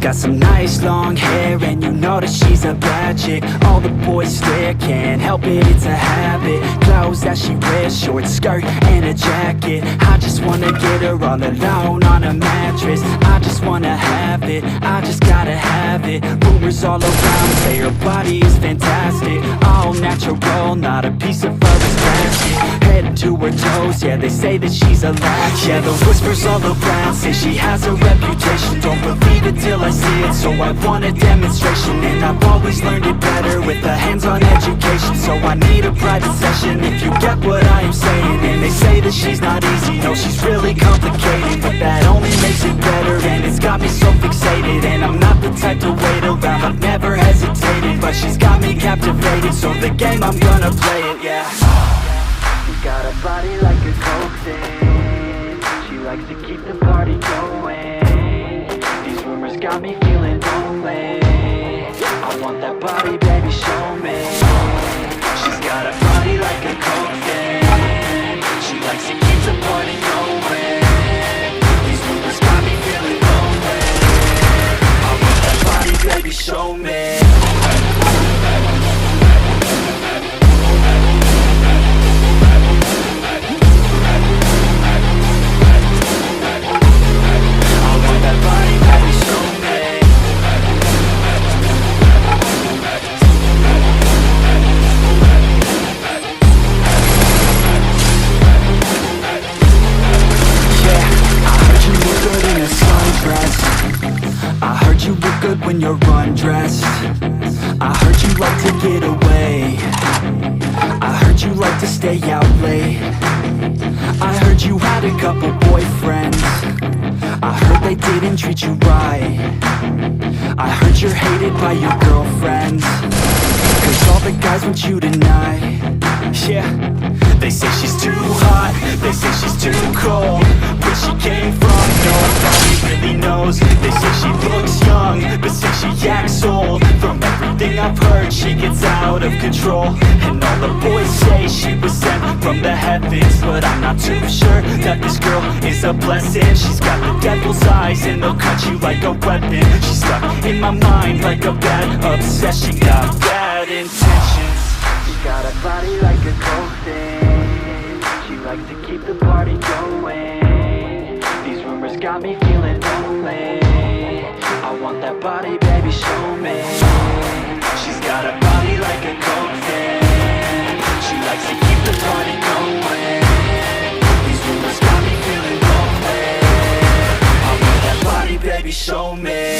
got some nice long hair, and you know that she's a bad chick. All the boys stare, can't help it, it's a habit. Clothes that she wears, short skirt and a jacket. I just wanna get her all alone on a mattress. I just wanna have it, I just gotta have it. Rumors all around say her body is fantastic, all natural, not a piece of fur is plastic. Head to her toes, yeah, they say that she's a latch. Yeah, the whispers all around say she has a reputation. Don't believe it till I see it, so I want a demonstration. And I've always learned it better with a hands-on education, so I need a private session if you get what I am saying. And they say that she's not easy, no, she's really complicated, but that only makes it better, and it's got me so fixated. And I'm not the type to wait around, I've never hesitated, but she's got me captivated, so the game, I'm gonna play it, yeah. She got a body like a coke thing, she likes to keep the party going. These rumors got me feeling lonely, I want that body, baby, show me. She's got a body like a coke thing, she likes to keep the party going. These rumors got me feeling lonely, I want that body, baby, show me. When you're undressed, I heard you like to get away, I heard you like to stay out late, I heard you had a couple boyfriends, I heard they didn't treat you right, I heard you're hated by your girlfriends, cause all the guys want you tonight. Yeah, they say she's too hot, they say she's too cold, where she came from, nobody really knows. They say she looks young, but say she acts old. From everything I've heard, she gets out of control, and all the boys say she was sent from the heavens, but I'm not too sure that this girl is a blessing. She's got the devil's eyes, and they'll cut you like a weapon. She's stuck in my mind like a bad obsession, got bad intentions. She's got a body like a coke thing, she likes to keep the party going. These rumors got me feeling lonely, I want that body, baby, show me. She's got a body like a coke thing, she likes to keep the party going. These rumors got me feeling lonely, I want that body, baby, show me.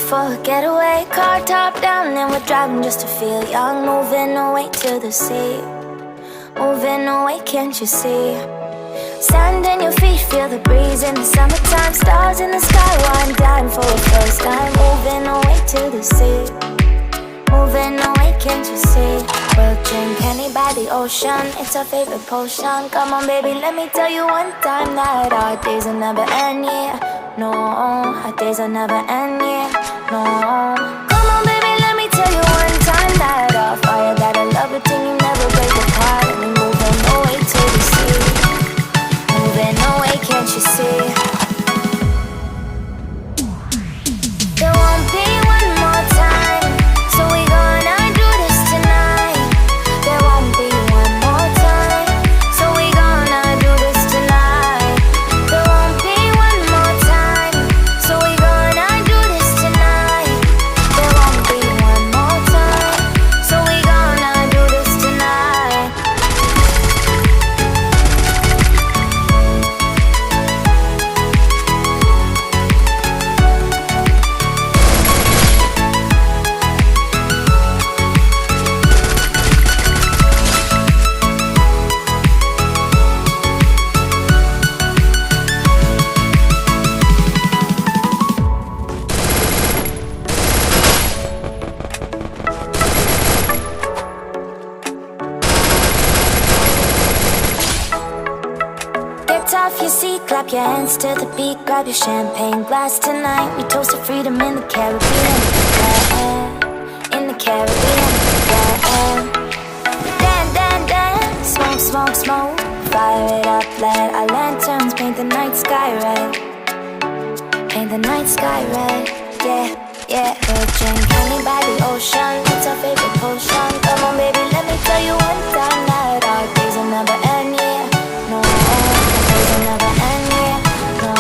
For a getaway, car top down and we're driving just to feel young. Moving away to the sea, moving away, can't you see? Sand in your feet, feel the breeze in the summertime. Stars in the sky, one dime for the first time. Moving away to the sea, moving away, can't you see? We'll drink honey by the ocean, it's our favorite potion. Come on baby, let me tell you one time that our days will never end, yeah. No, our days will never end, yeah. No, come on baby, let me tell you one time that our fire, that I love it till you never break apart. And we're moving away to the sea, moving away, can't you see? clap your hands to the beat, grab your champagne glass tonight. We toast to freedom in the Caribbean, yeah, in the Caribbean, yeah. Dan, dan, dan, smoke, smoke, smoke. Fire it up, let our lanterns paint the night sky red. Paint the night sky red, yeah, yeah. We'll drink honey by the ocean, it's our favorite potion. Come on baby, let me tell you one time that our days will never end, yeah. No, days will never end, yeah. No.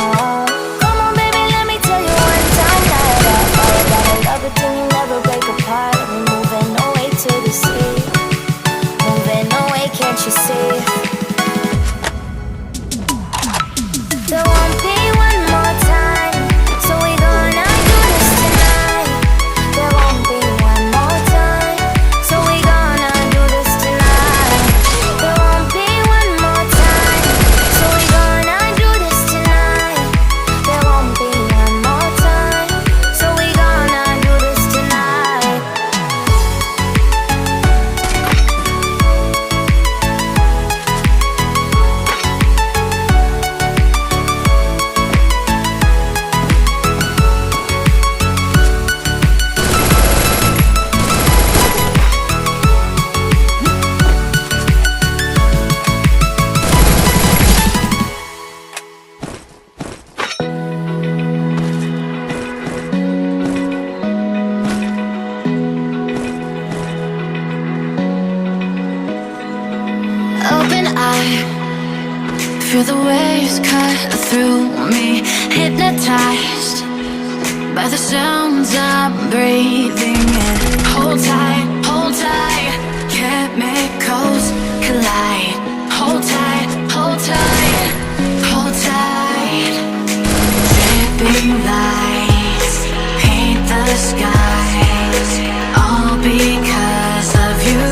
Come on baby, let me tell you one time that our fire gotta love it till you never break apart. We're moving away to the sea, moving away, can't you see? There won't be one more time, so we gonna do this tonight. There won't be one more time, so we gonna do this tonight. There won't be one more time, so we gonna do this tonight. There won't be one more time, so we gonna do this tonight. Open eye, feel the waves cut through me. Hypnotized by the sounds I'm breathing in. Hold tight, chemicals collide. Hold tight, hold tight, hold tight. Dripping lights paint the skies, all because of you.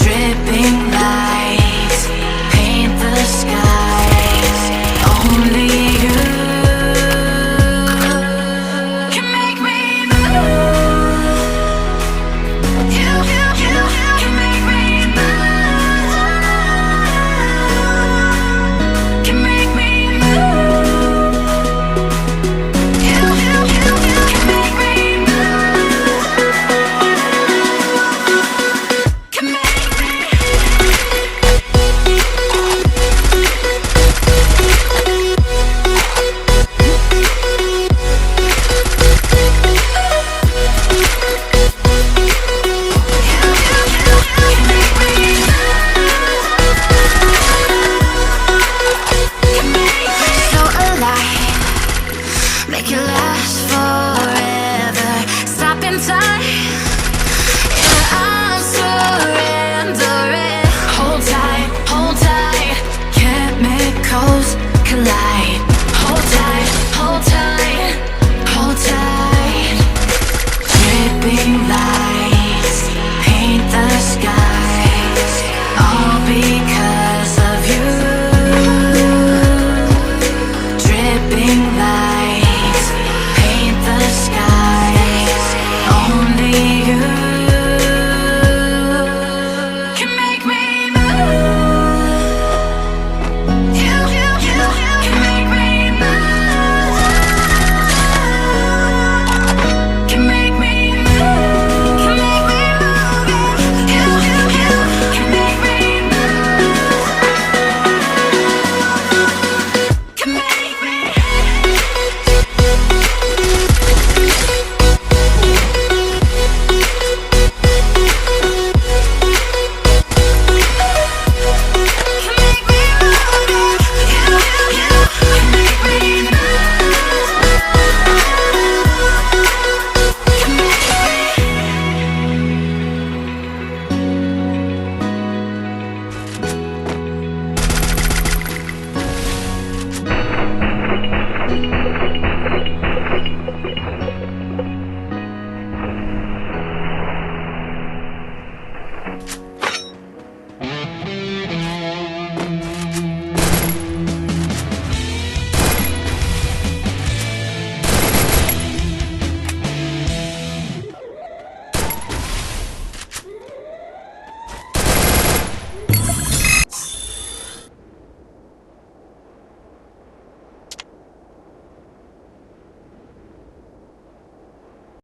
Dripping lights paint the skies, only you can make me move. You can make me move. Can make me move. You can make me move. Can make so alive, make it last forever. Stop in time.